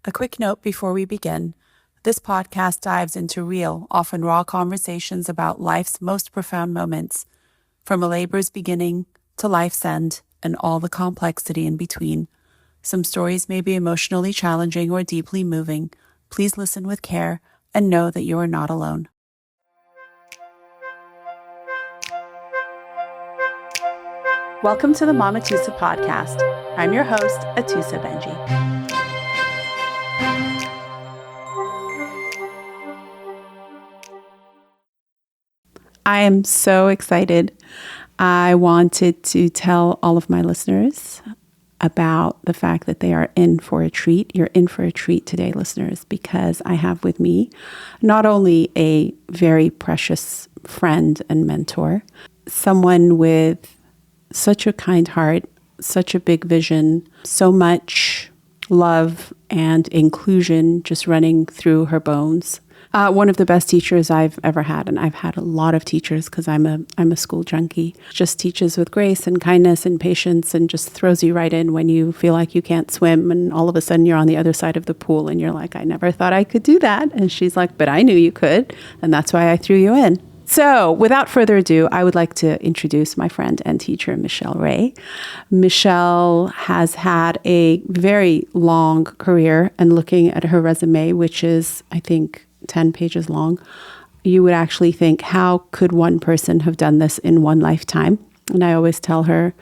A quick note before we begin. This podcast dives into real, often raw conversations about life's most profound moments, from a labor's beginning to life's end and all the complexity in between. Some stories may be emotionally challenging or deeply moving. Please listen with care and know that you are not alone. Welcome to the Atoosa podcast. I'm your host, Atoosa Benji. I am so excited. I wanted to tell all of my listeners about the fact that they are in for a treat. You're in for a treat today, listeners, because I have with me not only a very precious friend and mentor, someone with such a kind heart, such a big vision, so much love and inclusion just running through her bones. One of the best teachers I've ever had, and I've had a lot of teachers because I'm a school junkie, just teaches with grace and kindness and patience and just throws you right in when you feel like you can't swim and all of a sudden you're on the other side of the pool and you're like, I never thought I could do that. And she's like, but I knew you could, and that's why I threw you in. So without further ado, I would like to introduce my friend and teacher, Michelle Rey. Michelle has had a very long career, and looking at her resume, which is, I think, 10 pages long, you would actually think, how could one person have done this in one lifetime? And I always tell her,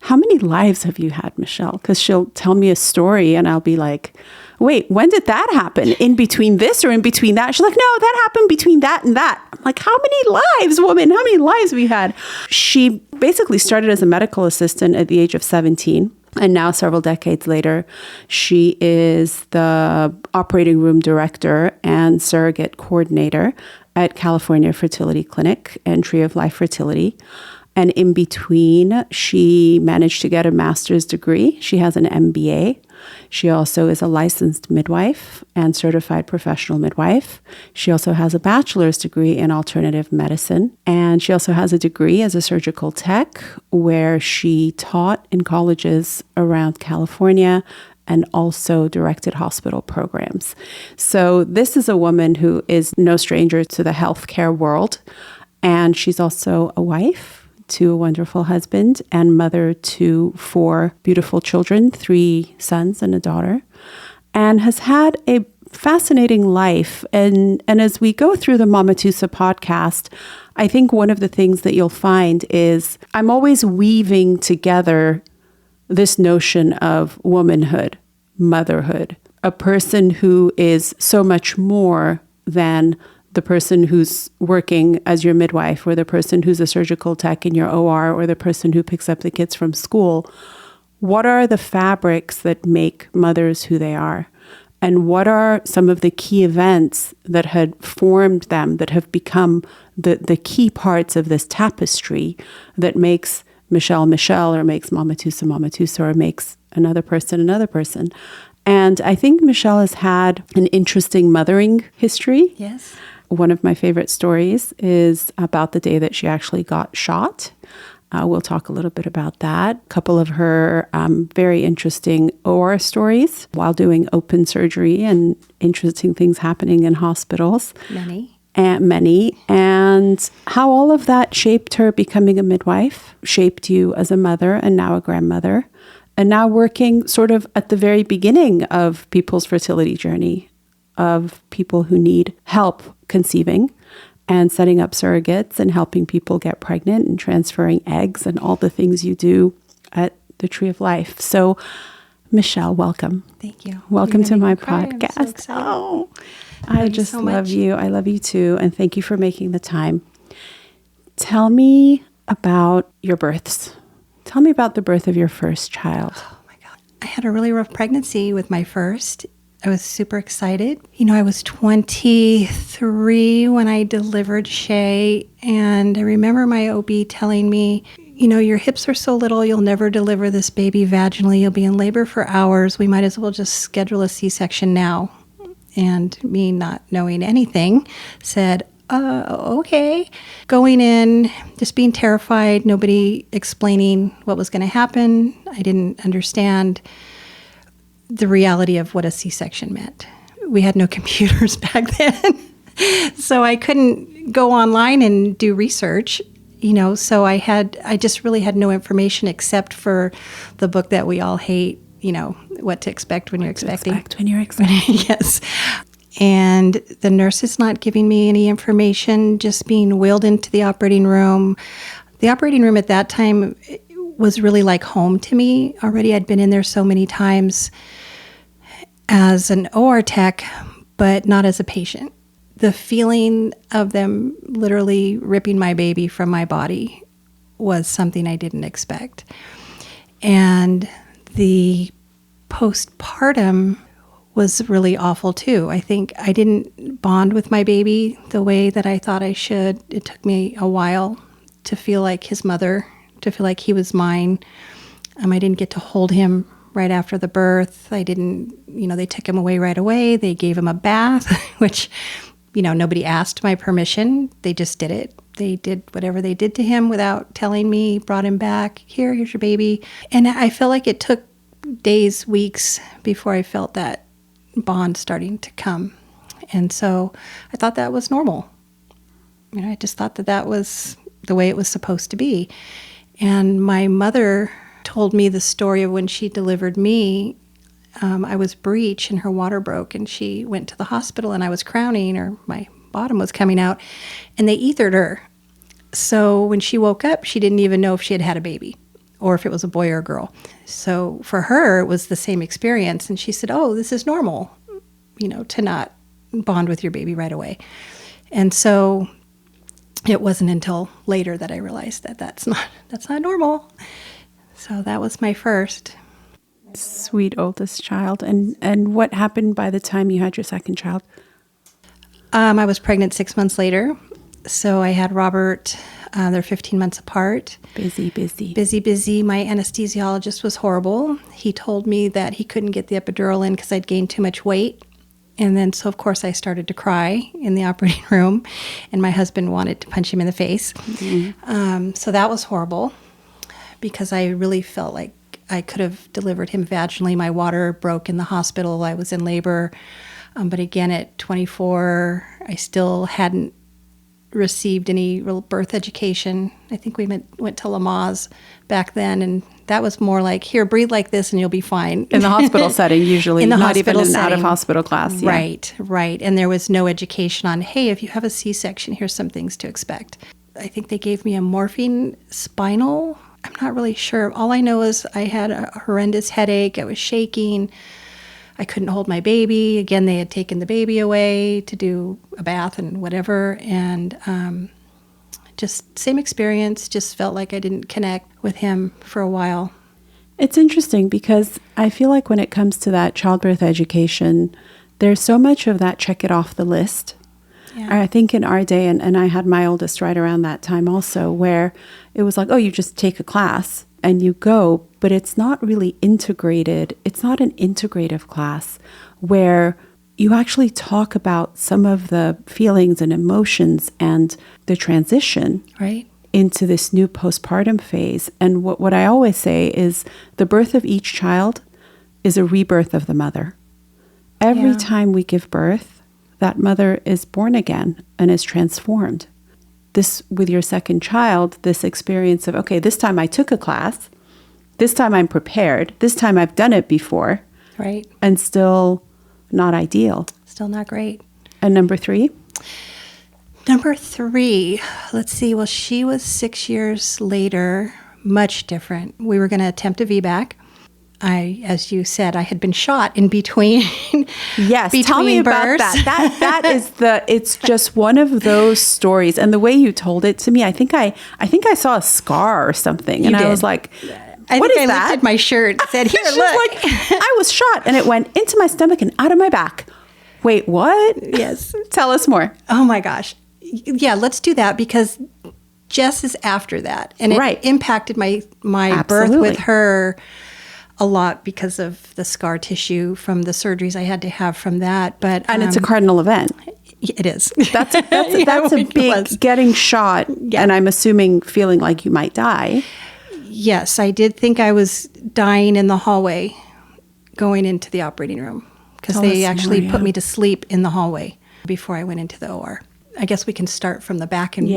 how many lives have you had, Michelle? Because she'll tell me a story and I'll be like, wait, when did that happen? In between this or in between that? She's like, no, that happened between that and that. I'm like, how many lives, woman? How many lives have you had? She basically started as a medical assistant at the age of 17. And now, several decades later, she is the operating room director and surrogate coordinator at California Fertility Clinic and Tree of Life Fertility. And in between, she managed to get a master's degree. She has an MBA. She also is a licensed midwife and certified professional midwife. She also has a bachelor's degree in alternative medicine. And she also has a degree as a surgical tech, where she taught in colleges around California and also directed hospital programs. So this is a woman who is no stranger to the healthcare world. And she's also a wife to a wonderful husband and mother to 4 beautiful children, 3 sons and a daughter, and has had a fascinating life. And as we go through the Atoosa podcast, I think one of the things that you'll find is I'm always weaving together this notion of womanhood, motherhood, a person who is so much more than the person who's working as your midwife, or the person who's a surgical tech in your OR, or the person who picks up the kids from school. What are the fabrics that make mothers who they are? And what are some of the key events that had formed them, that have become the key parts of this tapestry that makes Michelle, Michelle, or makes Atoosa, Atoosa, or makes another person? And I think Michelle has had an interesting mothering history. Yes. One of my favorite stories is about the day that she actually got shot. We'll talk a little bit about that. A couple of her very interesting OR stories while doing open surgery and interesting things happening in hospitals. Many. And how all of that shaped her becoming a midwife, shaped you as a mother and now a grandmother, and now working sort of at the very beginning of people's fertility journey, of people who need help conceiving and setting up surrogates and helping people get pregnant and transferring eggs and all the things you do at the Tree of Life. So, Michelle, welcome. Thank you. Welcome to my podcast. I just love you. I love you too. And thank you for making the time. Tell me about your births. Tell me about the birth of your first child. Oh my God. I had a really rough pregnancy with my first. I was super excited. You know, I was 23 when I delivered Shay, and I remember my OB telling me, you know, your hips are so little, you'll never deliver this baby vaginally. You'll be in labor for hours. We might as well just schedule a C-section now. And me not knowing anything said, okay. Going in, just being terrified, nobody explaining what was going to happen. I didn't understand the reality of what a C-section meant. We had no computers back then. So I couldn't go online and do research, so I just really had no information except for the book that we all hate, What to Expect When You're Expecting. Yes. And the nurse is not giving me any information, just being wheeled into the operating room. The operating room at that time was really like home to me. Already I'd been in there so many times as an OR tech, but not as a patient. The feeling of them literally ripping my baby from my body was something I didn't expect. And the postpartum was really awful too. I think I didn't bond with my baby the way that I thought I should. It took me a while to feel like his mother, to feel like he was mine. I didn't get to hold him right after the birth. I didn't, they took him away right away. They gave him a bath, which, nobody asked my permission. They just did it. They did whatever they did to him without telling me, brought him back. Here's your baby. And I felt like it took days, weeks before I felt that bond starting to come. And so I thought that was normal. I just thought that was the way it was supposed to be. And my mother told me the story of when she delivered me. I was breech and her water broke, and she went to the hospital, and I was crowning, or my bottom was coming out, and they ethered her. So when she woke up, she didn't even know if she had had a baby or if it was a boy or a girl. So for her, it was the same experience. And she said, oh, this is normal, to not bond with your baby right away. And so it wasn't until later that I realized that that's not normal. So that was my first. Sweet oldest child. And what happened by the time you had your second child? I was pregnant 6 months later. So I had Robert. They're 15 months apart. Busy. My anesthesiologist was horrible. He told me that he couldn't get the epidural in because I'd gained too much weight. And then, so of course, I started to cry in the operating room, and my husband wanted to punch him in the face. Mm-hmm. So that was horrible because I really felt like I could have delivered him vaginally. My water broke in the hospital. I was in labor. But again, at 24, I still hadn't received any real birth education. I think we went to Lamaze back then, and that was more like, here, breathe like this and you'll be fine. In the hospital setting, usually. In the not even setting. an out-of-hospital class. Yeah. Right. And there was no education on, hey, if you have a C-section, here's some things to expect. I think they gave me a morphine spinal. I'm not really sure. All I know is I had a horrendous headache. I was shaking. I couldn't hold my baby. Again, they had taken the baby away to do a bath and whatever. And just same experience, just felt like I didn't connect with him for a while. It's interesting because I feel like when it comes to that childbirth education, there's so much of that check it off the list. Yeah. I think in our day, and I had my oldest right around that time also, where it was like, oh, you just take a class and you go, but it's not really integrated. It's not an integrative class where you actually talk about some of the feelings and emotions and the transition into this new postpartum phase. And what I always say is the birth of each child is a rebirth of the mother. Every time we give birth, that mother is born again and is transformed. This, with your second child, this experience of, okay, this time I took a class, this time I'm prepared, this time I've done it before. Right. And still not ideal. Still not great. And number three? Number three, let's see. Well, she was 6 years later, much different. We were going to attempt a VBAC. As you said, I had been shot in between. Yes, tell me about that. That is it's just one of those stories. And the way you told it to me, I think I saw a scar or something. And I was like, I lifted my shirt and said, here, look. Like, I was shot and it went into my stomach and out of my back. Wait, what? Yes. Tell us more. Oh my gosh. Yeah, let's do that because Jess is after that. And it impacted my birth with her a lot because of the scar tissue from the surgeries I had to have from that. And it's a cardinal event. It is. That's a big getting shot, and I'm assuming feeling like you might die. Yes, I did think I was dying in the hallway going into the operating room because Tell they us actually more, put yeah. me to sleep in the hallway before I went into the OR. I guess we can start from the back and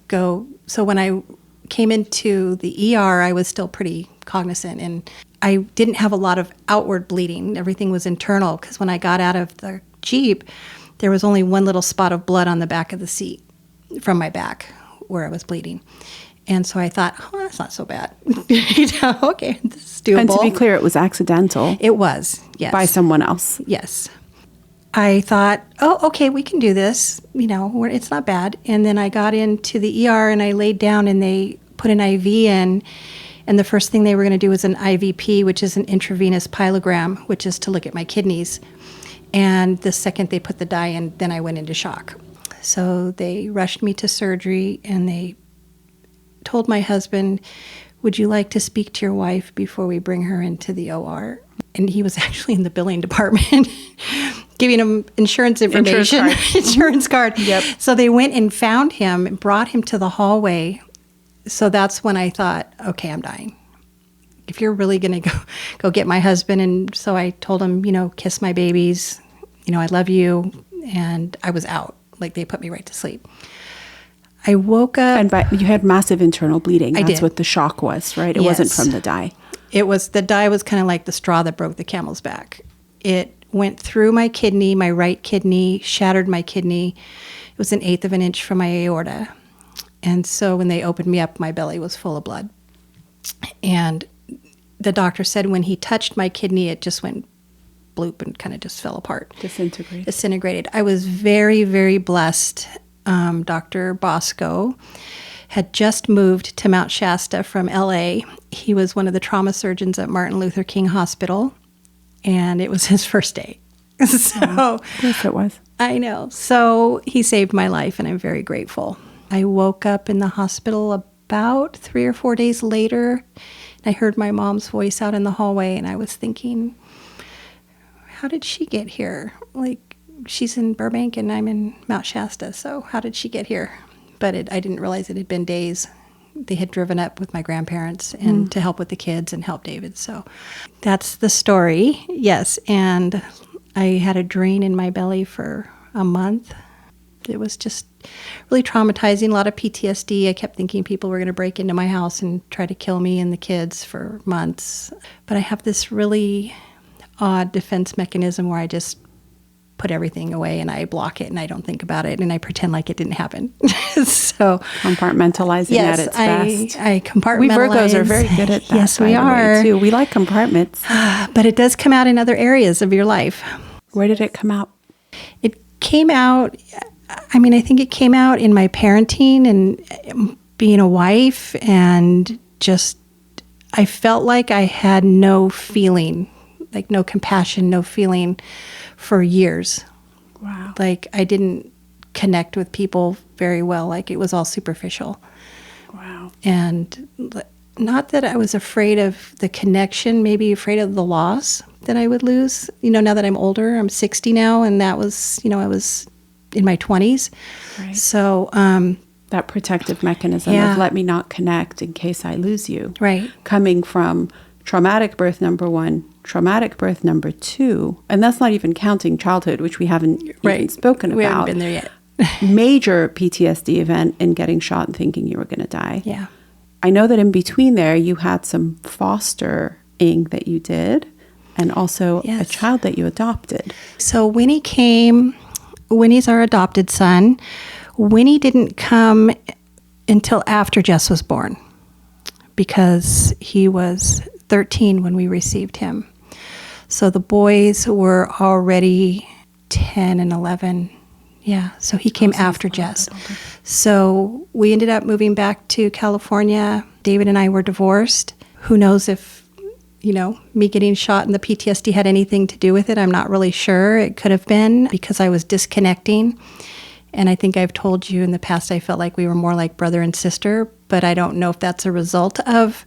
go. So when I came into the ER, I was still pretty cognizant, and I didn't have a lot of outward bleeding. Everything was internal because when I got out of the Jeep, there was only one little spot of blood on the back of the seat from my back where I was bleeding. And so I thought, oh, that's not so bad. Okay, this is doable. And to be clear, it was accidental. It was, yes. By someone else. Yes. I thought, oh, okay, we can do this. It's not bad. And then I got into the ER and I laid down and they put an IV in. And the first thing they were going to do was an IVP, which is an intravenous pyelogram, which is to look at my kidneys. And the second they put the dye in, then I went into shock. So they rushed me to surgery and they told my husband, would you like to speak to your wife before we bring her into the OR? And he was actually in the billing department giving him insurance information. Insurance card. Yep. So they went and found him and brought him to the hallway. So that's when I thought, okay, I'm dying. If you're really going to go get my husband. And so I told him, kiss my babies. I love you. And I was out. Like they put me right to sleep. I woke up. And you had massive internal bleeding. I That's did. what the shock was, right? It wasn't from the dye. The dye was kind of like the straw that broke the camel's back. It went through my kidney, my right kidney, shattered my kidney. It was 1/8 of an inch from my aorta. And so when they opened me up, my belly was full of blood. And the doctor said when he touched my kidney, it just went bloop and kind of just fell apart. Disintegrated. I was very, very blessed. Dr. Bosco had just moved to Mount Shasta from LA. He was one of the trauma surgeons at Martin Luther King Hospital, and it was his first day. So yes, it was. I know. So he saved my life, and I'm very grateful. I woke up in the hospital about 3 or 4 days later, and I heard my mom's voice out in the hallway, and I was thinking, how did she get here? Like, she's in Burbank and I'm in Mount Shasta, so how did she get here? But I didn't realize it had been days. They had driven up with my grandparents and to help with the kids and help David. So that's the story, yes. And I had a drain in my belly for a month. It was just really traumatizing, a lot of PTSD. I kept thinking people were going to break into my house and try to kill me and the kids for months. But I have this really odd defense mechanism where I just put everything away and I block it and I don't think about it and I pretend like it didn't happen. So compartmentalizing at its best. I compartmentalize. We Virgos are very good at that. Yes, we are too. We like compartments. But it does come out in other areas of your life. Where did it come out? It came out, I think it came out in my parenting and being a wife, and just, I felt like I had no feeling, like no compassion, no feeling for years. Wow. Like I didn't connect with people very well. Like it was all superficial. Wow. And not that I was afraid of the connection, maybe afraid of the loss that I would lose. Now that I'm older, I'm 60 now, and that was, I was in my 20s. Right. So that protective mechanism of let me not connect in case I lose you. Right. Coming from traumatic birth number 1, traumatic birth number 2, and that's not even counting childhood, which we haven't even spoken about. We haven't been there yet. Major PTSD event and getting shot and thinking you were going to die. Yeah. I know that in between there, you had some fostering that you did, and also a child that you adopted. So Winnie came. Winnie's our adopted son. Winnie didn't come until after Jess was born because he was 13 when we received him. So the boys were already 10 and 11. Yeah, so he came after Jess. So we ended up moving back to California. David and I were divorced. Who knows if, me getting shot and the PTSD had anything to do with it. I'm not really sure. It could have been because I was disconnecting. And I think I've told you in the past I felt like we were more like brother and sister, but I don't know if that's a result of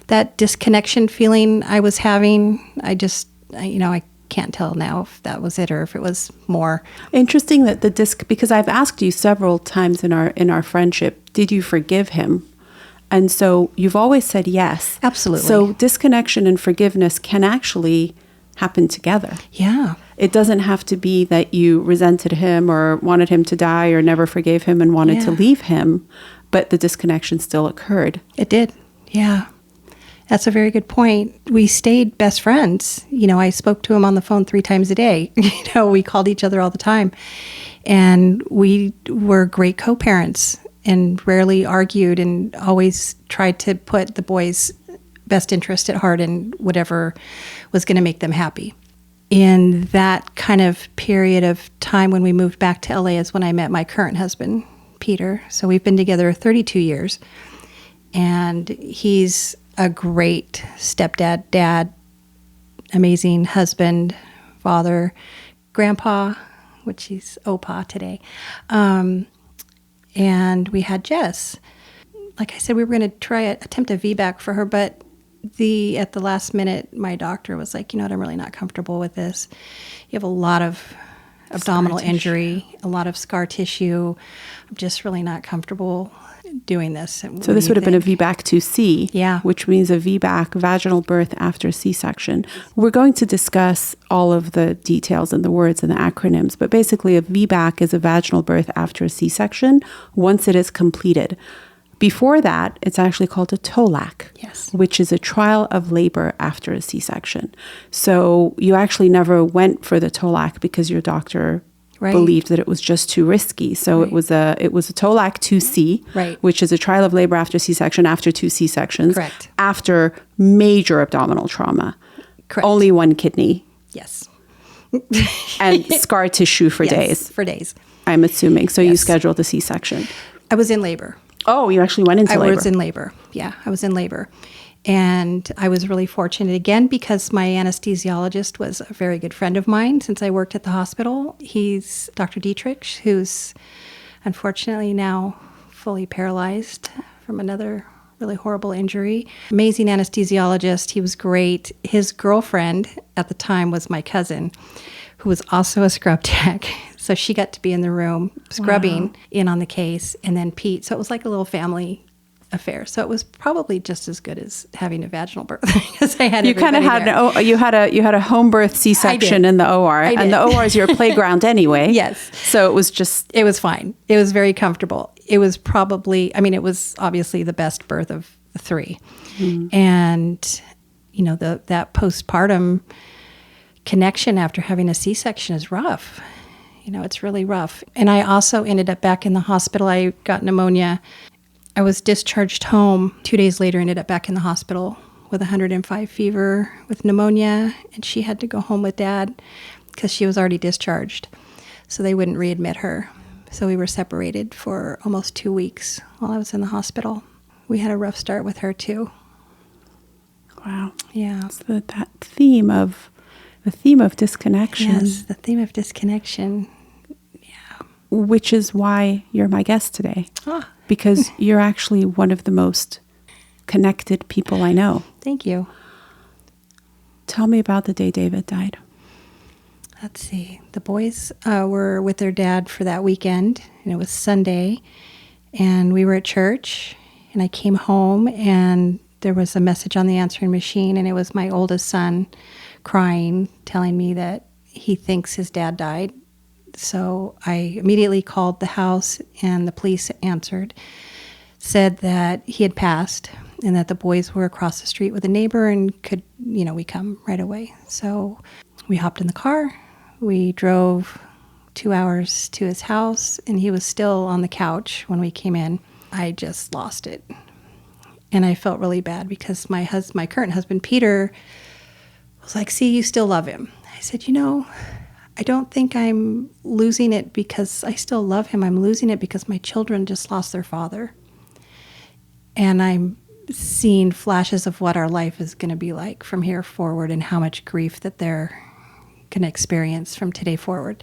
that disconnection feeling I was having. I can't tell now if that was it or if it was more. Interesting that because I've asked you several times in our friendship, did you forgive him? And so you've always said yes. Absolutely. So disconnection and forgiveness can actually happen together. Yeah. It doesn't have to be that you resented him or wanted him to die or never forgave him and wanted to leave him, but the disconnection still occurred. It did. Yeah. That's a very good point. We stayed best friends. I spoke to him on the phone 3 times a day. We called each other all the time. And we were great co-parents and rarely argued and always tried to put the boys' best interest at heart and whatever was going to make them happy. In that kind of period of time when we moved back to LA is when I met my current husband, Peter. So we've been together 32 years. And he's a great stepdad, dad, amazing husband, father, grandpa, which he's Opa today. And we had Jess. Like I said, we were going to attempt a VBAC for her, but at the last minute, my doctor was like, I'm really not comfortable with this. You have a lot of abdominal injury, a lot of scar tissue. I'm just really not comfortable doing this. So this would have been a VBAC 2C, yeah, which means a VBAC, vaginal birth after C-section. We're going to discuss all of the details and the words and the acronyms, but basically a VBAC is a vaginal birth after a C-section once it is completed. Before that, it's actually called a TOLAC, yes, which is a trial of labor after a C-section. So you actually never went for the TOLAC because your doctor believed that it was just too risky. So it was a TOLAC 2C, which is a trial of labor after C-section, after 2 C-sections, correct, after major abdominal trauma, correct, only 1 kidney, yes, and scar tissue for yes, days. For days, I'm assuming. So you scheduled the C-section. I was in labor. Oh, you actually went into labor. I was in labor. Yeah, I was in labor. And I was really fortunate again because my anesthesiologist was a very good friend of mine since I worked at the hospital. He's Dr. Dietrich, who's unfortunately now fully paralyzed from another really horrible injury. Amazing anesthesiologist. He was great. His girlfriend at the time was my cousin, who was also a scrub tech. So she got to be in the room scrubbing in on the case, and then Pete. So it was like a little family affair. So it was probably just as good as having a vaginal birth because I had. You kind of had you had a home birth C-section in the OR, and the OR is your playground anyway. Yes. So it was fine. It was very comfortable. It was probably, it was obviously the best birth of the 3, and that postpartum connection after having a C-section is rough. It's really rough. And I also ended up back in the hospital. I got pneumonia. I was discharged home. 2 days later, ended up back in the hospital with 105 fever with pneumonia. And she had to go home with Dad because she was already discharged. So they wouldn't readmit her. So we were separated for almost 2 weeks while I was in the hospital. We had a rough start with her too. Wow. Yeah. So that theme of disconnection. Yes, the theme of disconnection. Yeah. Which is why you're my guest today. Ah. Because you're actually one of the most connected people I know. Thank you. Tell me about the day David died. Let's see. The boys were with their dad for that weekend, and it was Sunday, and we were at church, and I came home, and there was a message on the answering machine, and it was my oldest son crying, telling me that he thinks his dad died. So I immediately called the house, and the police answered, said that he had passed and that the boys were across the street with a neighbor and could, we come right away. So we hopped in the car. We drove 2 hours to his house, and he was still on the couch when we came in. I just lost it. And I felt really bad because my current husband, Peter, was like, see, you still love him. I said, I don't think I'm losing it because I still love him. I'm losing it because my children just lost their father. And I'm seeing flashes of what our life is going to be like from here forward and how much grief that they're going to experience from today forward.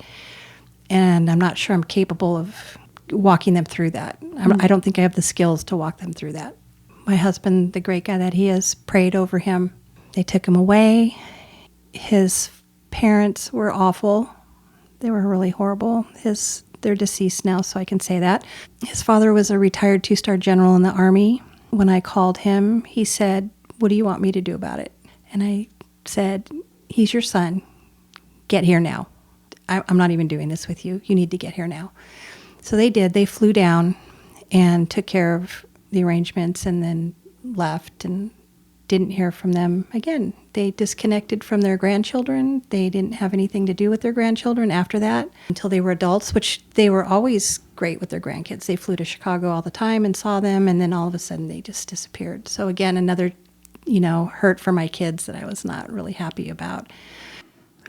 And I'm not sure I'm capable of walking them through that. I don't think I have the skills to walk them through that. My husband, the great guy that he is, prayed over him. They took him away. His parents were awful. They were really horrible. They're deceased now, so I can say that. His father was a retired 2-star general in the Army. When I called him, he said, what do you want me to do about it? And I said, he's your son. Get here now. I'm not even doing this with you. You need to get here now. So they did. They flew down and took care of the arrangements and then left and didn't hear from them again. They disconnected from their grandchildren. They didn't have anything to do with their grandchildren after that until they were adults, which they were always great with their grandkids. They flew to Chicago all the time and saw them, and then all of a sudden they just disappeared. So again, another, hurt for my kids that I was not really happy about.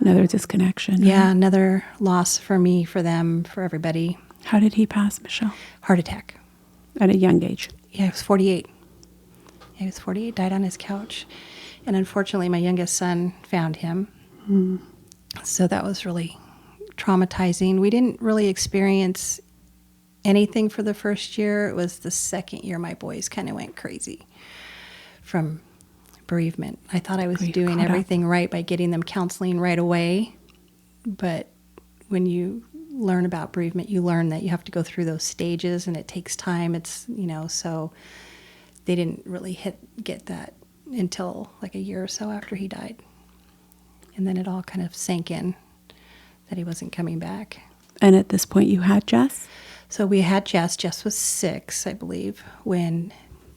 Another disconnection. Yeah, Right? another loss for me, for them, for everybody. How did he pass, Michelle? Heart attack. At a young age. Yeah, he was 48. He was 48, died on his couch. And unfortunately, my youngest son found him. So that was really traumatizing. We didn't really experience anything for the first year. It was the second year my boys kind of went crazy from bereavement. I thought I was doing everything right by getting them counseling right away. But when you learn about bereavement, you learn that you have to go through those stages and it takes time. It's, so they didn't really get that until like a year or so after he died. And then it all kind of sank in that he wasn't coming back. And at this point you had Jess? So we had Jess. Jess was 6, I believe, when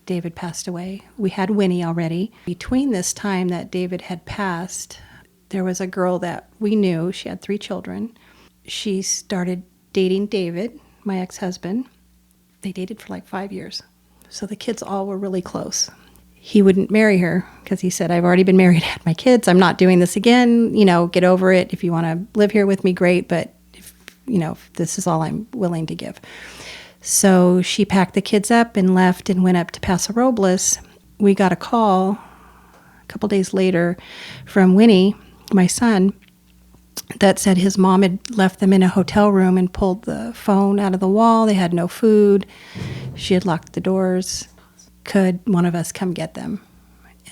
David passed away. We had Winnie already. Between this time that David had passed, there was a girl that we knew. She had 3 children. She started dating David, my ex-husband. They dated for like 5 years. So the kids all were really close. He wouldn't marry her because he said, I've already been married, had my kids. I'm not doing this again. Get over it. If you want to live here with me, great. But if this is all I'm willing to give. So she packed the kids up and left and went up to Paso Robles. We got a call a couple days later from Winnie, my son, that said his mom had left them in a hotel room and pulled the phone out of the wall. They had no food. She had locked the doors. Could one of us come get them?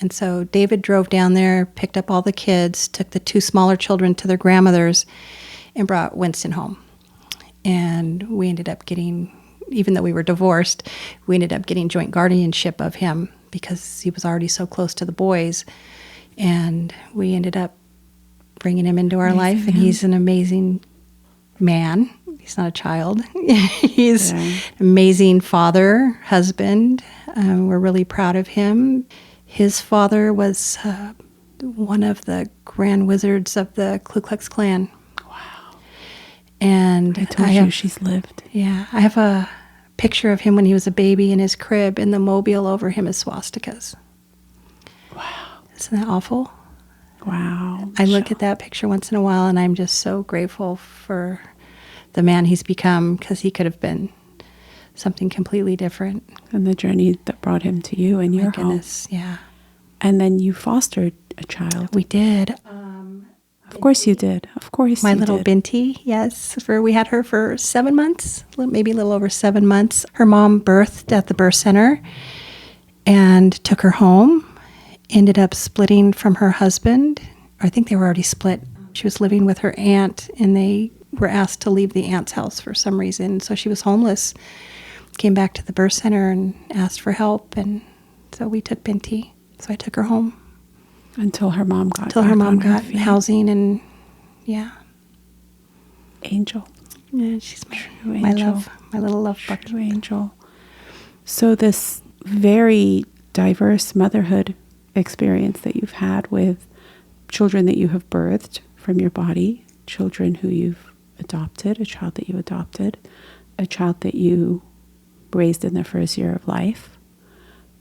And so David drove down there, picked up all the kids, took the 2 smaller children to their grandmother's, and brought Winston home. And we ended up getting, even though we were divorced, we ended up getting joint guardianship of him because he was already so close to the boys. And we ended up bringing him into our life, and he's an amazing man. He's not a child. He's an amazing father, husband. We're really proud of him. His father was one of the grand wizards of the Ku Klux Klan. Wow. And I told you she's lived. Yeah. I have a picture of him when he was a baby in his crib, and the mobile over him is swastikas. Wow. Isn't that awful? Wow. I look at that picture once in a while, and I'm just so grateful for the man he's become, because he could have been something completely different. And the journey that brought him to you and your home. Goodness, yeah. And then you fostered a child. We did. Of course you did. Of course My you little did. Binti, yes. We had her for 7 months, maybe a little over 7 months. Her mom birthed at the birth center and took her home. Ended up splitting from her husband. I think they were already split. She was living with her aunt, and they were asked to leave the aunt's house for some reason. So she was homeless. Came back to the birth center and asked for help, and so we took Binti. So I took her home. Until her mom got Until her mom got housing, and yeah. Angel. Yeah, she's my angel. love, my little love bucket. True angel. So this very diverse motherhood experience that you've had with children that you have birthed from your body, children who you've adopted, a child that you adopted, a child that you raised in their first year of life,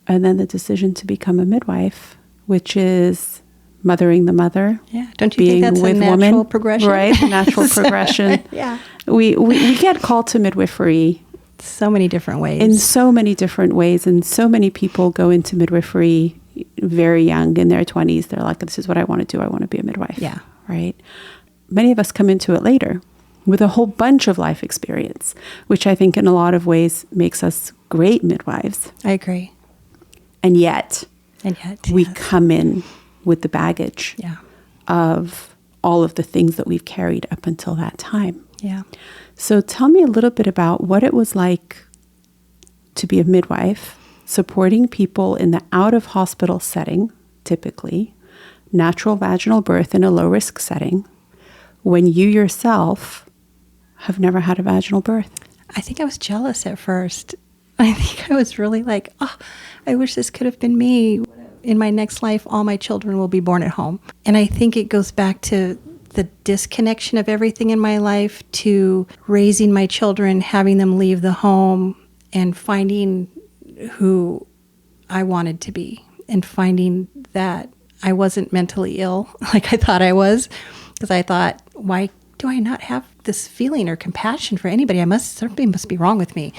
and then the decision to become a midwife, which is mothering the mother. Yeah, don't you think that's a natural progression? Right, natural progression. Yeah. We get called to midwifery so many different ways. in so many different ways, and so many people go into midwifery very young, in their 20s. They're like, this is what I want to do. I want to be a midwife. Yeah. Right? Many of us come into it later with a whole bunch of life experience, which I think in a lot of ways makes us great midwives. I agree. And yet we yes. come in with the baggage Yeah. of all of the things that we've carried up until that time. Yeah. So tell me a little bit about what it was like to be a midwife, supporting people in the out-of-hospital setting, typically, natural vaginal birth in a low-risk setting when you yourself have never had a vaginal birth? I think I was jealous at first. I think I was really like, oh, I wish this could have been me. In my next life, all my children will be born at home. And I think it goes back to the disconnection of everything in my life to raising my children, having them leave the home, and finding who I wanted to be, and finding that I wasn't mentally ill like I thought I was, because I thought, why do I not have this feeling or compassion for anybody? Something must be wrong with me.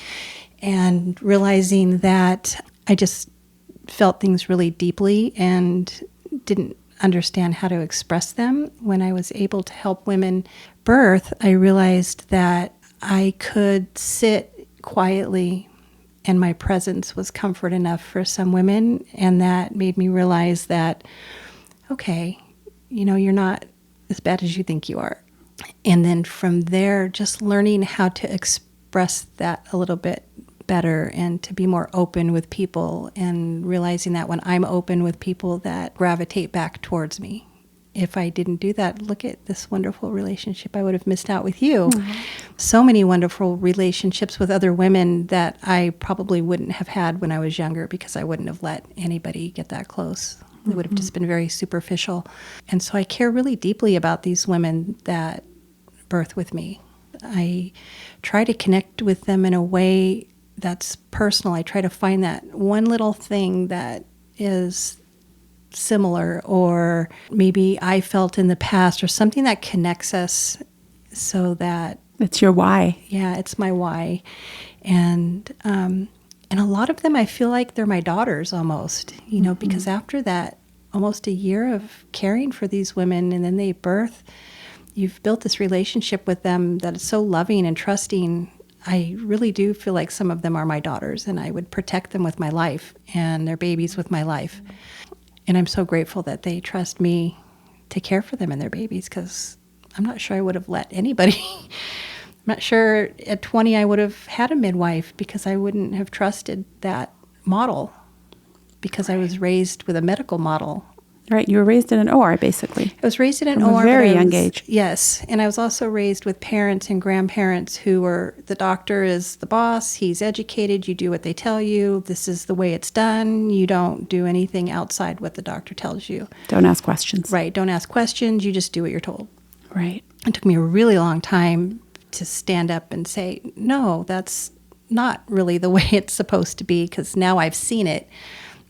And realizing that I just felt things really deeply and didn't understand how to express them. When I was able to help women birth, I realized that I could sit quietly and my presence was comfort enough for some women. And that made me realize that, okay, you're not as bad as you think you are. And then from there, just learning how to express that a little bit better and to be more open with people, and realizing that when I'm open with people, that gravitate back towards me. If I didn't do that, look at this wonderful relationship I would have missed out with you. Mm-hmm. So many wonderful relationships with other women that I probably wouldn't have had when I was younger, because I wouldn't have let anybody get that close. It would have just been very superficial. And so I care really deeply about these women that birth with me. I try to connect with them in a way that's personal. I try to find that one little thing that is similar, or maybe I felt in the past, or something that connects us, so that it's your why. Yeah, it's my why. And a lot of them, I feel like they're my daughters almost, because after that, almost a year of caring for these women, and then they birth, you've built this relationship with them that is so loving and trusting. I really do feel like some of them are my daughters, and I would protect them with my life, and their babies with my life. And I'm so grateful that they trust me to care for them and their babies, because I'm not sure I would have let anybody. I'm not sure at 20 I would have had a midwife, because I wouldn't have trusted that model, because I was raised with a medical model. Right, you were raised in an OR, basically. I was raised in an From OR. a very young age. Yes, and I was also raised with parents and grandparents who were, the doctor is the boss, he's educated, you do what they tell you, this is the way it's done, you don't do anything outside what the doctor tells you. Don't ask questions. Right, don't ask questions, you just do what you're told. Right. It took me a really long time to stand up and say, no, that's not really the way it's supposed to be, because now I've seen it.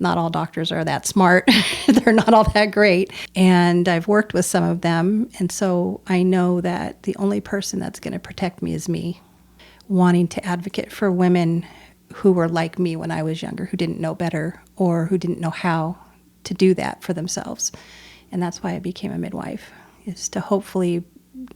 Not all doctors are that smart. They're not all that great. And I've worked with some of them. And so I know that the only person that's going to protect me is me. Wanting to advocate for women who were like me when I was younger, who didn't know better, or who didn't know how to do that for themselves. And that's why I became a midwife, is to hopefully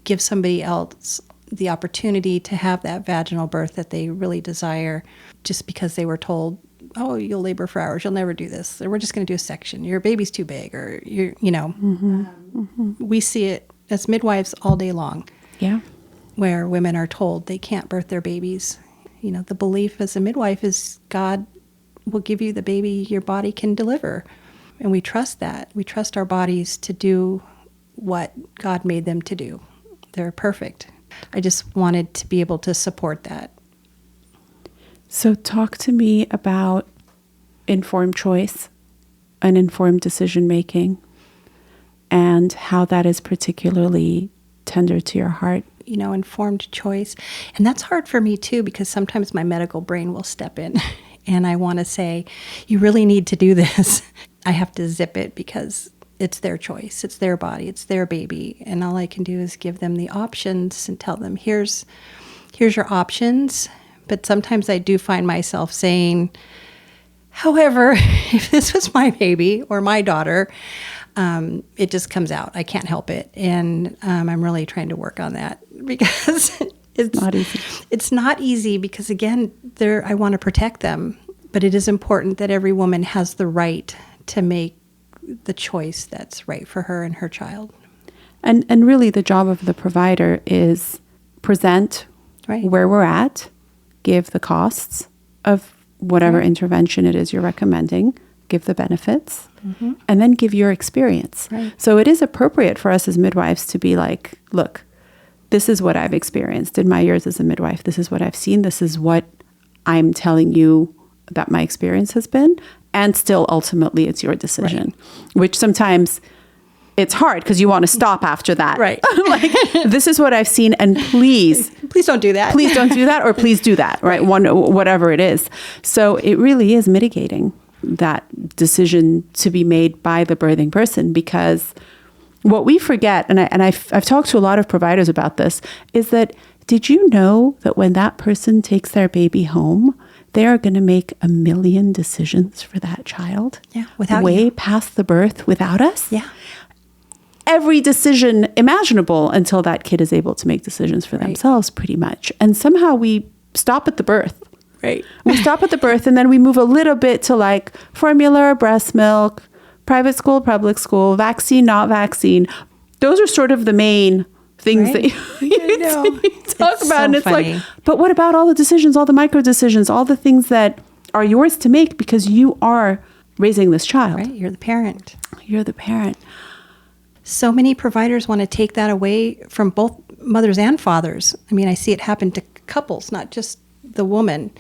give somebody else the opportunity to have that vaginal birth that they really desire, just because they were told, oh, you'll labor for hours, you'll never do this, or we're just going to do a section, your baby's too big, or we see it as midwives all day long. Yeah. Where women are told they can't birth their babies. The belief as a midwife is God will give you the baby your body can deliver. And we trust that. We trust our bodies to do what God made them to do. They're perfect. I just wanted to be able to support that. So talk to me about informed choice and informed decision-making, and how that is particularly tender to your heart. Informed choice. And that's hard for me too, because sometimes my medical brain will step in and I want to say, you really need to do this. I have to zip it, because it's their choice. It's their body. It's their baby. And all I can do is give them the options and tell them, here's your options. But sometimes I do find myself saying, however, if this was my baby or my daughter, it just comes out. I can't help it. And I'm really trying to work on that, because it's not easy. It's not easy, because, again, I want to protect them. But it is important that every woman has the right to make the choice that's right for her and her child. And really the job of the provider is present where we're at, give the costs of whatever intervention it is you're recommending, give the benefits, and then give your experience. Right. So it is appropriate for us as midwives to be like, look, this is what I've experienced in my years as a midwife. This is what I've seen. This is what I'm telling you that my experience has been. And still, ultimately, it's your decision, which sometimes it's hard because you want to stop after that. Right. Like, this is what I've seen, and please don't do that. Please don't do that, or please do that, right? Whatever it is. So it really is mitigating that decision to be made by the birthing person, because what we forget, and I've talked to a lot of providers about this, is that did you know that when that person takes their baby home, they are going to make a million decisions for that child? Yeah, without way you. past the birth without us? Yeah. Every decision imaginable until that kid is able to make decisions for themselves, pretty much. And somehow we stop at the birth. Right. We stop at the birth, and then we move a little bit to like formula, breast milk, private school, public school, vaccine, not vaccine. Those are sort of the main things that you talk about. And it's funny. Like, but what about all the decisions, all the micro decisions, all the things that are yours to make because you are raising this child? Right. You're the parent. You're the parent. So many providers want to take that away from both mothers and fathers. I mean, I see it happen to couples, not just the woman,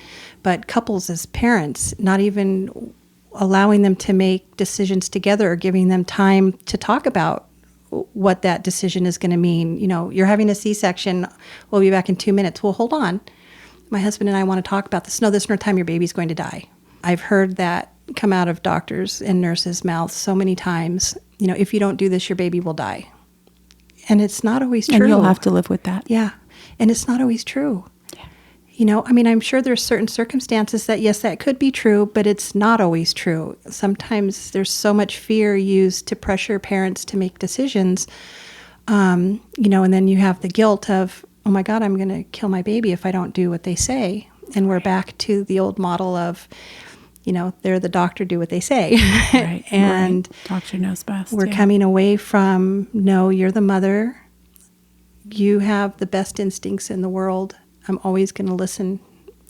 but couples as parents, not even allowing them to make decisions together or giving them time to talk about what that decision is going to mean. You know, you're having a C-section. We'll be back in 2 minutes. Well, hold on. My husband and I want to talk about this. No, there's no time your baby's going to die. I've heard that come out of doctors and nurses' mouths so many times. You know, if you don't do this, your baby will die. And it's not always true. And you'll have to live with that. Yeah. And it's not always true. Yeah. You know, I mean, I'm sure there's certain circumstances that, yes, that could be true, but it's not always true. Sometimes there's so much fear used to pressure parents to make decisions, you know, and then you have the guilt of, oh my God, I'm going to kill my baby if I don't do what they say. And we're back to the old model of, you know, they're the doctor, do what they say. Right. And doctor knows best. We're coming away from, no, you're the mother. You have the best instincts in the world. I'm always going to listen.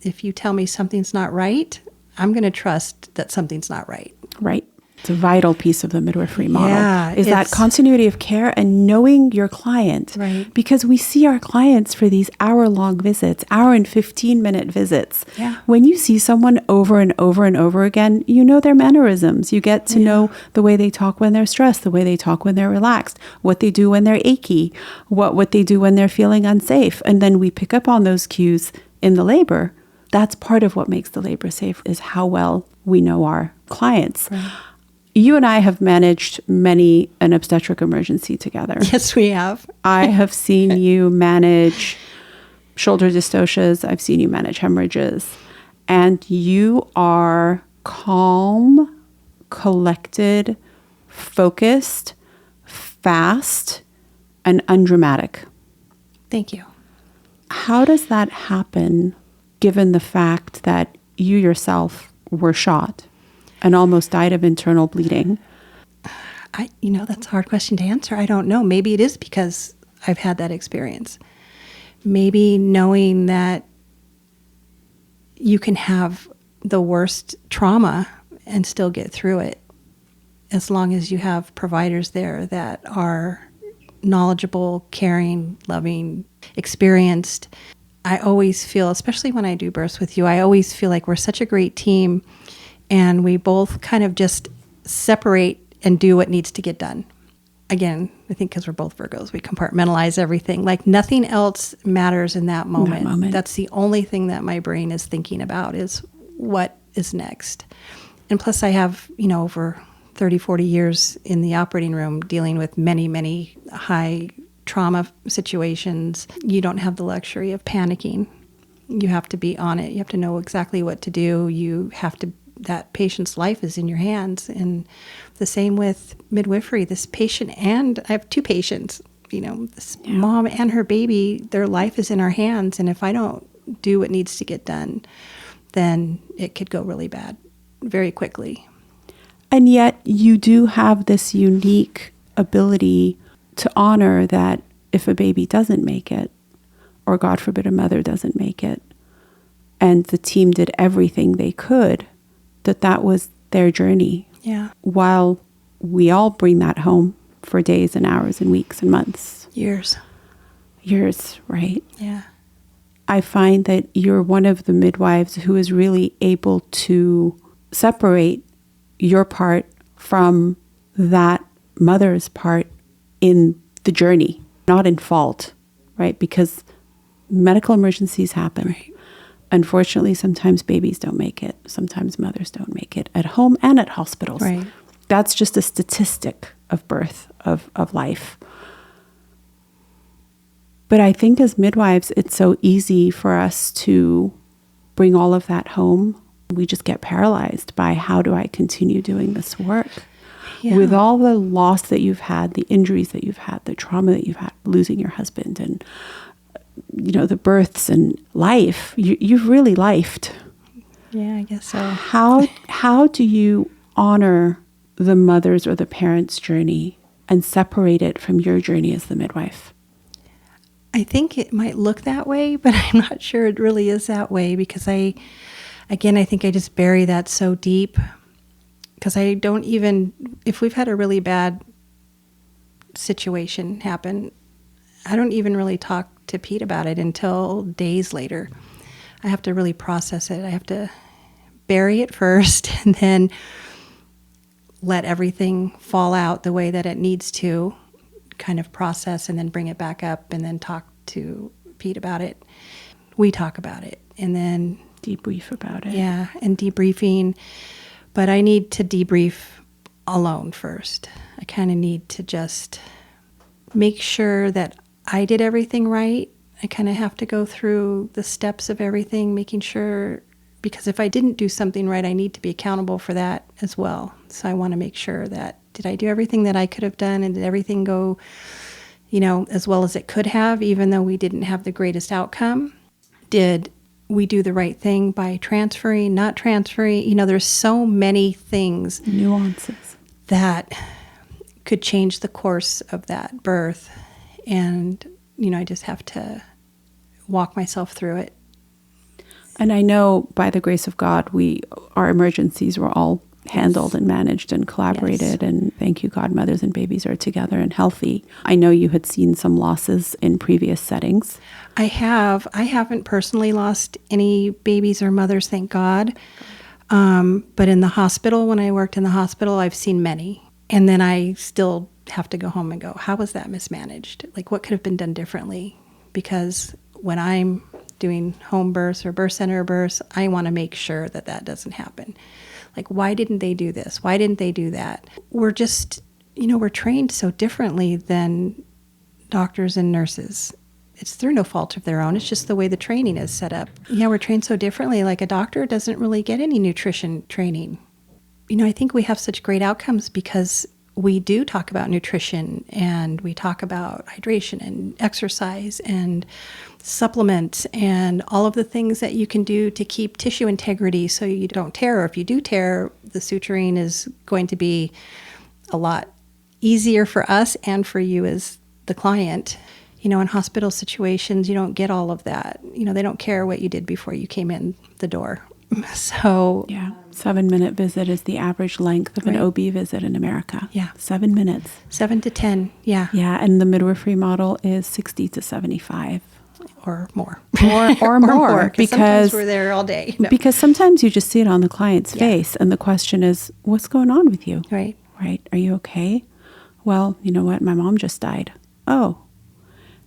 If you tell me something's not right, I'm going to trust that something's not right. Right. It's a vital piece of the midwifery model. Yeah, is that continuity of care and knowing your client. Right. Because we see our clients for these hour-long visits, hour and 15-minute visits. Yeah. When you see someone over and over and over again, you know their mannerisms. You get to know the way they talk when they're stressed, the way they talk when they're relaxed, what they do when they're achy, what they do when they're feeling unsafe. And then we pick up on those cues in the labor. That's part of what makes the labor safe, is how well we know our clients. Right. You and I have managed many an obstetric emergency together. Yes, we have. I have seen you manage shoulder dystocias. I've seen you manage hemorrhages. And you are calm, collected, focused, fast, and undramatic. Thank you. How does that happen, given the fact that you yourself were shot and almost died of internal bleeding? You know, that's a hard question to answer. I don't know. Maybe it is because I've had that experience. Maybe knowing that you can have the worst trauma and still get through it, as long as you have providers there that are knowledgeable, caring, loving, experienced. I always feel, especially when I do births with you, I always feel like we're such a great team. And we both kind of just separate and do what needs to get done. Again, I think because we're both Virgos, we compartmentalize everything. Like nothing else matters in that moment. That's the only thing that my brain is thinking about, is what is next. And plus I have, you know, over 30, 40 years in the operating room dealing with many, many high trauma situations. You don't have the luxury of panicking. You have to be on it. You have to know exactly what to do. You have to, that patient's life is in your hands. And the same with midwifery. This patient, and I have two patients, you know, this mom and her baby, their life is in our hands. And if I don't do what needs to get done, then it could go really bad very quickly. And yet you do have this unique ability to honor that if a baby doesn't make it, or God forbid a mother doesn't make it, and the team did everything they could, that was their journey Yeah. While we all bring that home for days and hours and weeks and months. Years, right? Yeah. I find that you're one of the midwives who is really able to separate your part from that mother's part in the journey, not in fault, right? Because medical emergencies happen. Right. Unfortunately, sometimes babies don't make it. Sometimes mothers don't make it at home and at hospitals. Right. That's just a statistic of birth, of life. But I think as midwives, it's so easy for us to bring all of that home. We just get paralyzed by, how do I continue doing this work? Yeah. With all the loss that you've had, the injuries that you've had, the trauma that you've had, losing your husband, and the births and life, you've really lifed. Yeah, I guess so. How do you honor the mother's or the parent's journey and separate it from your journey as the midwife? I think it might look that way, but I'm not sure it really is that way, because I think I just bury that so deep, because I don't even, if we've had a really bad situation happen, I don't even really talk to Pete about it until days later. I have to really process it. I have to bury it first and then let everything fall out the way that it needs to, kind of process, and then bring it back up and then talk to Pete about it. We talk about it and then debrief about it. Yeah, and debriefing. But I need to debrief alone first. I kind of need to just make sure that I did everything right. I kind of have to go through the steps of everything, making sure, because if I didn't do something right, I need to be accountable for that as well. So I want to make sure that, did I do everything that I could have done, and did everything go, as well as it could have, even though we didn't have the greatest outcome? Did we do the right thing by transferring, not transferring? There's so many things, nuances, that could change the course of that birth. And, I just have to walk myself through it. And I know, by the grace of God, our emergencies were all handled and managed and collaborated. Yes. And thank you, God, mothers and babies are together and healthy. I know you had seen some losses in previous settings. I have. I haven't personally lost any babies or mothers, thank God. But in the hospital, when I worked in the hospital, I've seen many. And then I still have to go home and go, how was that mismanaged? Like, what could have been done differently? Because when I'm doing home births or birth center births, I want to make sure that that doesn't happen. Like, why didn't they do this? Why didn't they do that? We're just, we're trained so differently than doctors and nurses. It's through no fault of their own. It's just the way the training is set up. Yeah, we're trained so differently. Like, a doctor doesn't really get any nutrition training. I think we have such great outcomes because we do talk about nutrition, and we talk about hydration and exercise and supplements and all of the things that you can do to keep tissue integrity so you don't tear. Or if you do tear, the suturing is going to be a lot easier for us and for you as the client. In hospital situations, you don't get all of that. They don't care what you did before you came in the door. So yeah, 7-minute visit is the average length of an OB visit in America. Yeah. 7 minutes. 7 to 10. Yeah. Yeah. And the midwifery model is 60 to 75. Or more. Or more. Because sometimes we're there all day. No. Because sometimes you just see it on the client's face. And the question is, what's going on with you? Right. Right. Are you okay? Well, you know what? My mom just died. Oh,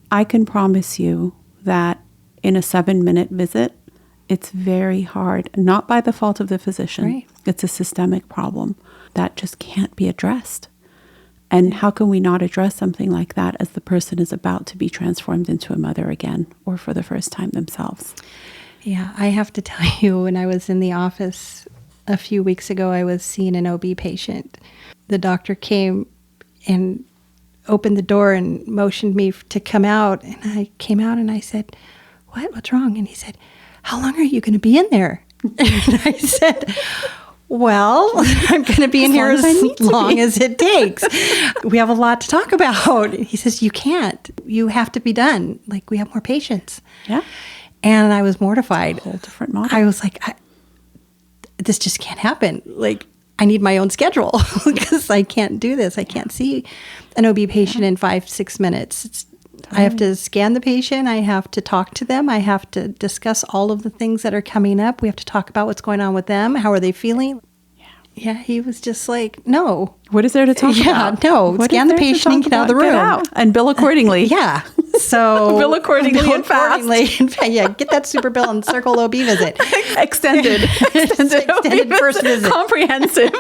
I can promise you that in a 7-minute visit, it's very hard, not by the fault of the physician. Right. It's a systemic problem that just can't be addressed. And how can we not address something like that as the person is about to be transformed into a mother again, or for the first time themselves? Yeah, I have to tell you, when I was in the office a few weeks ago, I was seeing an OB patient. The doctor came and opened the door and motioned me to come out. And I came out and I said, what's wrong? And he said, how long are you going to be in there? And I said, well, I'm going to be in here as long as it takes. We have a lot to talk about. He says, you can't. You have to be done. Like, we have more patients. Yeah. And I was mortified. A whole different model. I was like, this just can't happen. Like, I need my own schedule because I can't do this. I can't see an OB patient in 5-6 minutes. I have to scan the patient. I have to talk to them. I have to discuss all of the things that are coming up. We have to talk about what's going on with them. How are they feeling? Yeah, he was just like, no. What is there to talk about? No. Scan the patient and get out of the room. Get out and bill accordingly. Yeah. So bill accordingly and fast. Yeah, get that super bill and circle OB visit. Extended first visit. Comprehensive.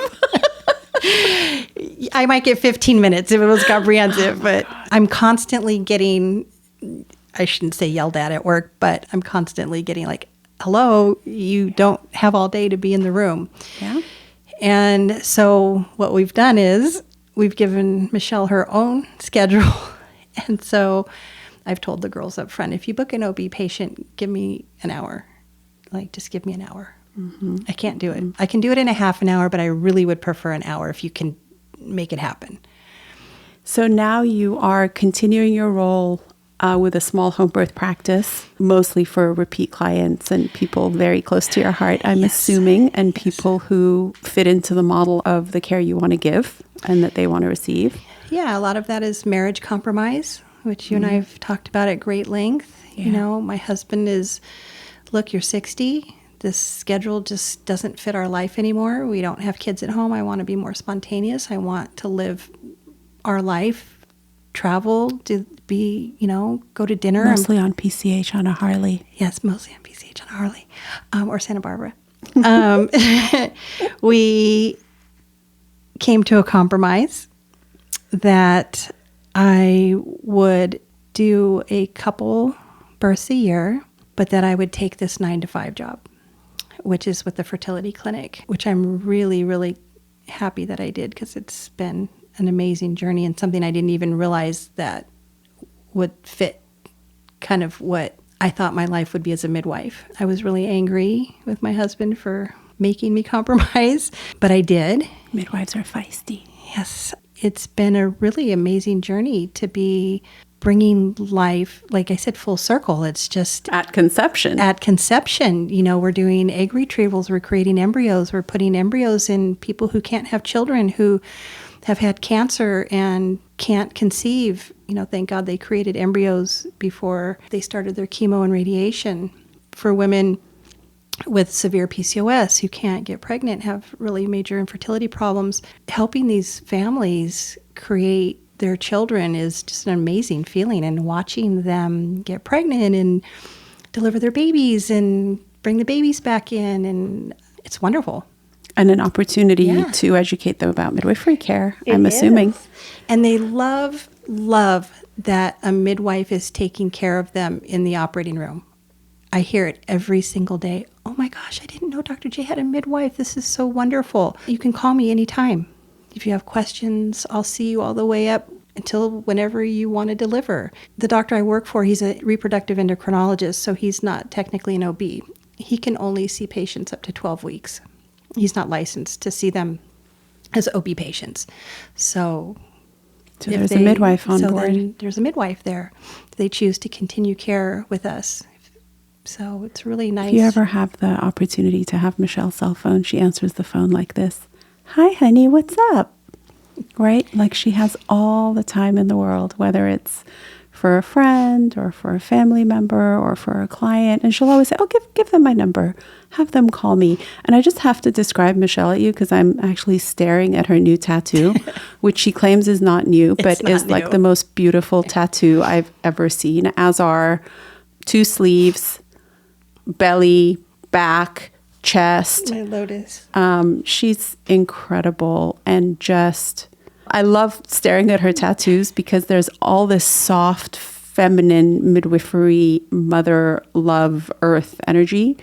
I might get 15 minutes if it was comprehensive, but I'm constantly getting, I shouldn't say yelled at work, but I'm constantly getting like, hello, you don't have all day to be in the room. Yeah. And so what we've done is we've given Michelle her own schedule. And so I've told the girls up front, if you book an OB patient, give me an hour. Like, just give me an hour. Mm-hmm. I can't do it. I can do it in a half an hour, but I really would prefer an hour if you can make it happen. So now you are continuing your role with a small home birth practice, mostly for repeat clients and people very close to your heart, I'm assuming, and people who fit into the model of the care you want to give and that they want to receive. Yeah, a lot of that is marriage compromise, which you and I have talked about at great length. Yeah. You know, my husband is, look, you're 60. This schedule just doesn't fit our life anymore. We don't have kids at home. I want to be more spontaneous. I want to live our life, travel, go to dinner. Mostly on PCH on a Harley. Yes, mostly on PCH on a Harley, or Santa Barbara. We came to a compromise that I would do a couple births a year, but that I would take this 9-to-5 job, which is with the fertility clinic, which I'm really, really happy that I did because it's been an amazing journey and something I didn't even realize that would fit kind of what I thought my life would be as a midwife. I was really angry with my husband for making me compromise, but I did. Midwives are feisty. Yes. It's been a really amazing journey to be bringing life, like I said, full circle. It's just at conception. At conception, we're doing egg retrievals, we're creating embryos, we're putting embryos in people who can't have children, who have had cancer and can't conceive. Thank God they created embryos before they started their chemo and radiation. For women with severe PCOS who can't get pregnant, have really major infertility problems, helping these families create their children is just an amazing feeling, and watching them get pregnant and deliver their babies and bring the babies back in, and it's wonderful. And an opportunity to educate them about midwifery care, I'm assuming. And they love that a midwife is taking care of them in the operating room. I hear it every single day. Oh my gosh, I didn't know Dr. J had a midwife. This is so wonderful. You can call me anytime. If you have questions, I'll see you all the way up until whenever you want to deliver. The doctor I work for, he's a reproductive endocrinologist, so he's not technically an OB. He can only see patients up to 12 weeks. He's not licensed to see them as OB patients. So there's a midwife on board. Then there's a midwife there. They choose to continue care with us. So it's really nice. If you ever have the opportunity to have Michelle's cell phone, she answers the phone like this. Hi, honey, what's up? Right? Like she has all the time in the world, whether it's for a friend or for a family member or for a client. And she'll always say, oh, give them my number. Have them call me. And I just have to describe Michelle at you because I'm actually staring at her new tattoo, which she claims is not new, but is new. Like the most beautiful tattoo I've ever seen, as are 2 sleeves, belly, back, chest. My lotus. She's incredible, and I love staring at her tattoos because there's all this soft, feminine, midwifery, mother, love, earth energy.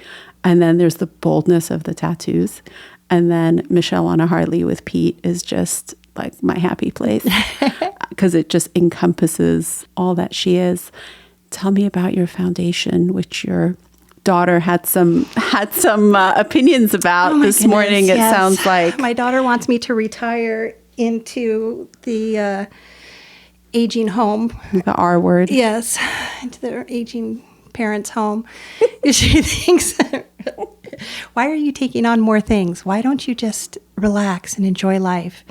And then there's the boldness of the tattoos. And then Michelle on a Harley with Pete is just like my happy place because it just encompasses all that she is. Tell me about your foundation, which your daughter had some opinions about this morning. It sounds like my daughter wants me to retire into the aging home. The R word. Yes, into their aging parents' home. She thinks Why are you taking on more things? Why don't you just relax and enjoy life?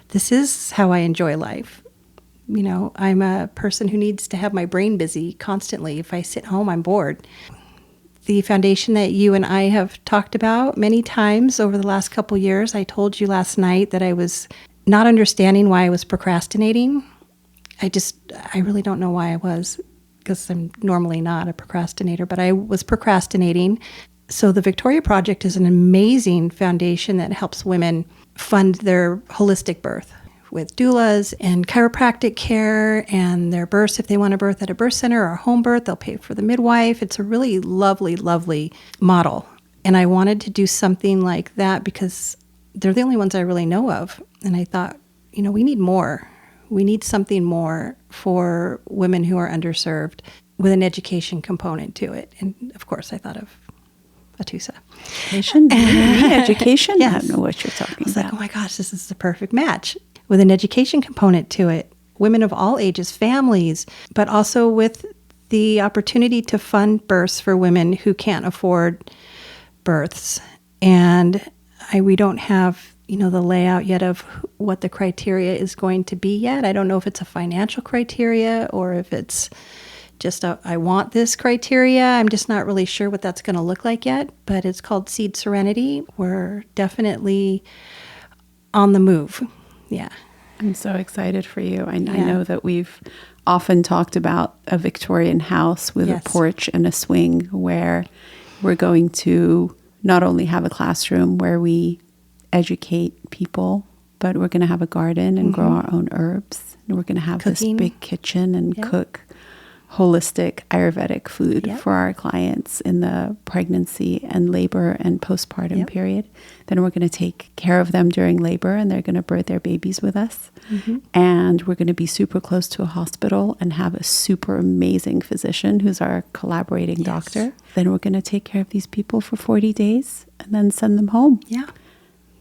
This is how I enjoy life. You know, I'm a person who needs to have my brain busy constantly. If I sit home, I'm bored. The foundation that you and I have talked about many times over the last couple years, I told you last night that I was not understanding why I was procrastinating. I really don't know why I was, because I'm normally not a procrastinator, but I was procrastinating. So the Victoria Project is an amazing foundation that helps women fund their holistic birth with doulas and chiropractic care and their births. If they want to birth at a birth center or a home birth, they'll pay for the midwife. It's a really lovely, lovely model. And I wanted to do something like that because they're the only ones I really know of. And I thought, you know, we need more. We need something more for women who are underserved with an education component to it. And of course, I thought of Atoosa. Education? Yes. I don't know what you're talking I was about. like, oh my gosh, this is the perfect match. With an education component to it, women of all ages, families, but also with the opportunity to fund births for women who can't afford births. And we don't have, you know, the layout yet of what the criteria is going to be yet. I don't know if it's a financial criteria or if it's just I want this criteria. I'm just not really sure what that's going to look like yet, but it's called Seed Serenity. We're definitely on the move. Yeah. I'm so excited for you. I know that we've often talked about a Victorian house with a porch and a swing where we're going to not only have a classroom where we educate people, but we're going to have a garden and grow our own herbs. And we're going to have this big kitchen and cook holistic Ayurvedic food for our clients in the pregnancy and labor and postpartum period. Then we're going to take care of them during labor and they're going to birth their babies with us. And we're going to be super close to a hospital and have a super amazing physician who's our collaborating doctor. Then we're going to take care of these people for 40 days and then send them home. Yeah.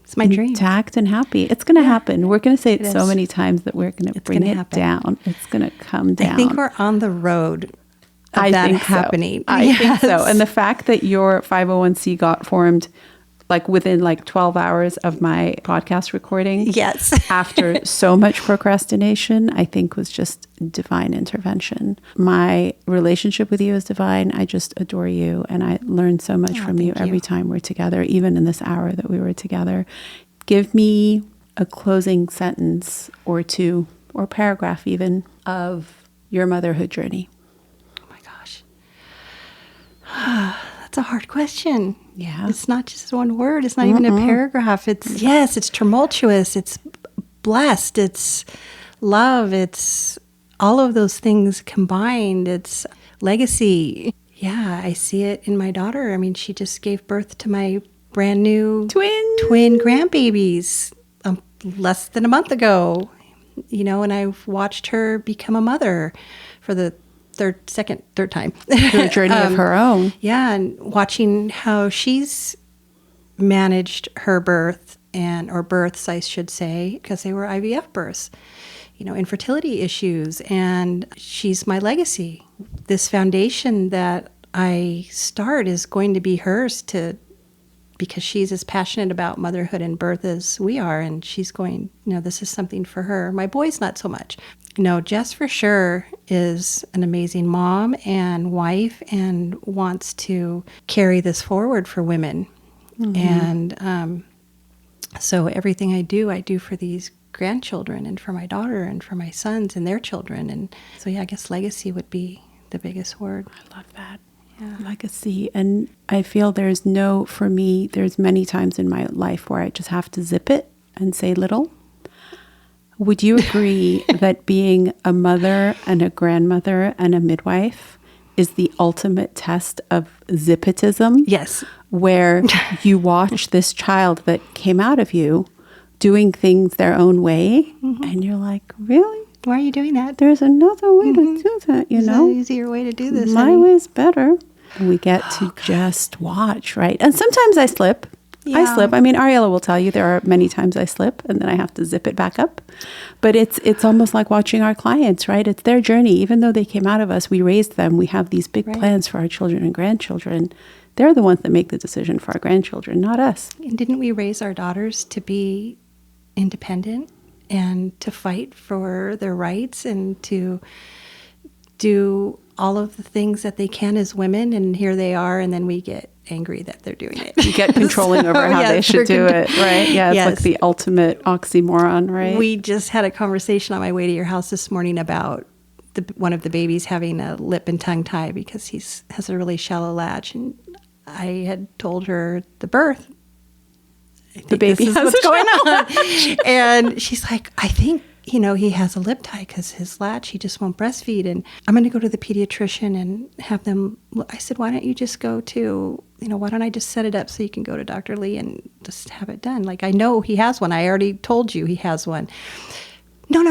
It's my dream. Intact and happy. It's going to happen. We're going to say it so is. many times that we're going to bring it down. It's going to come down. I think we're on the road of that happening. I think so. And the fact that your 501c got formed like within like 12 hours of my podcast recording. Yes. After so much procrastination, I think was just divine intervention. My relationship with you is divine. I just adore you. And I learn so much from you every time we're together, even in this hour that we were together. Give me a closing sentence or two, or paragraph even, of your motherhood journey. Oh my gosh. That's a hard question. Yeah. It's not just one word. It's not even a paragraph. It's tumultuous. It's blessed. It's love. It's all of those things combined. It's legacy. Yeah, I see it in my daughter. I mean, she just gave birth to my brand new twin grandbabies less than a month ago, you know, and I've watched her become a mother for the third time. Through a journey of her own. Yeah, and watching how she's managed her birth or births, I should say, because they were IVF births, you know, infertility issues, and she's my legacy. This foundation that I start is going to be hers because she's as passionate about motherhood and birth as we are, and she's going, you know, this is something for her. My boys, not so much. No, Jess for sure is an amazing mom and wife and wants to carry this forward for women. And so everything I do for these grandchildren and for my daughter and for my sons and their children. And so, yeah, I guess legacy would be the biggest word. I love that. Yeah. Legacy. And I feel there's many times in my life where I just have to zip it and say little. Would you agree that being a mother and a grandmother and a midwife is the ultimate test of zipitism? Yes. Where you watch this child that came out of you doing things their own way, and you're like, really? Why are you doing that? There's another way to do that, you know? There's an easier way to do this. My way's better. And we get to just watch, right? And sometimes I slip. Yeah. I slip. I mean, Ariella will tell you there are many times I slip and then I have to zip it back up. But it's almost like watching our clients, right? It's their journey. Even though they came out of us, we raised them. We have these big plans for our children and grandchildren. They're the ones that make the decision for our grandchildren, not us. And didn't we raise our daughters to be independent and to fight for their rights and to do all of the things that they can as women? And here they are, and then we get angry that they're doing it. You get controlling over how they should do it, right? Yeah, it's like the ultimate oxymoron, right? We just had a conversation on my way to your house this morning about one of the babies having a lip and tongue tie because he has a really shallow latch. And I had told her the birth. The baby has what's going on. And she's like, I think, he has a lip tie because his latch, he just won't breastfeed. And I'm going to go to the pediatrician and have them. I said, why don't you just go to, why don't I just set it up so you can go to Dr. Lee and just have it done? Like, I know he has one. I already told you he has one. No.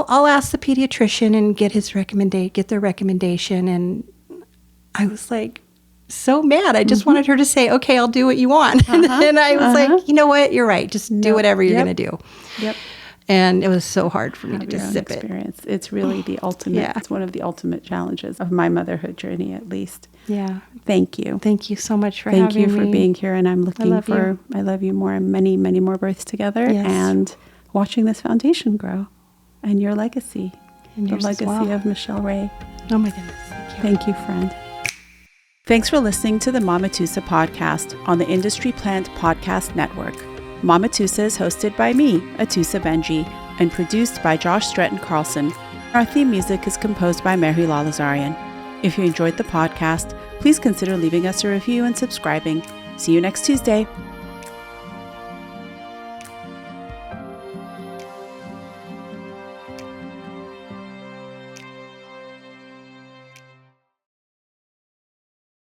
I'll ask the pediatrician and get their recommendation. And I was like, so mad. I just wanted her to say, okay, I'll do what you want. And I was like, you know what? You're right. Just do whatever you're going to do. Yep. And it was so hard for me to just zip it. It's really the ultimate. Yeah. It's one of the ultimate challenges of my motherhood journey, at least. Yeah. Thank you. Thank you so much for having me. Thank you for being here. And I'm looking for, I love you more, and many, many more births together. Yes. And watching this foundation grow and your legacy. And the legacy of Michelle Rey. Oh my goodness. Thank you, friend. Thanks for listening to the Mama Atoosa podcast on the Industry Plant Podcast Network. Mama Atoosa is hosted by me, Atoosa Benji, and produced by Josh Stretton Carlson. Our theme music is composed by Mary Lalazarian. If you enjoyed the podcast, please consider leaving us a review and subscribing. See you next Tuesday.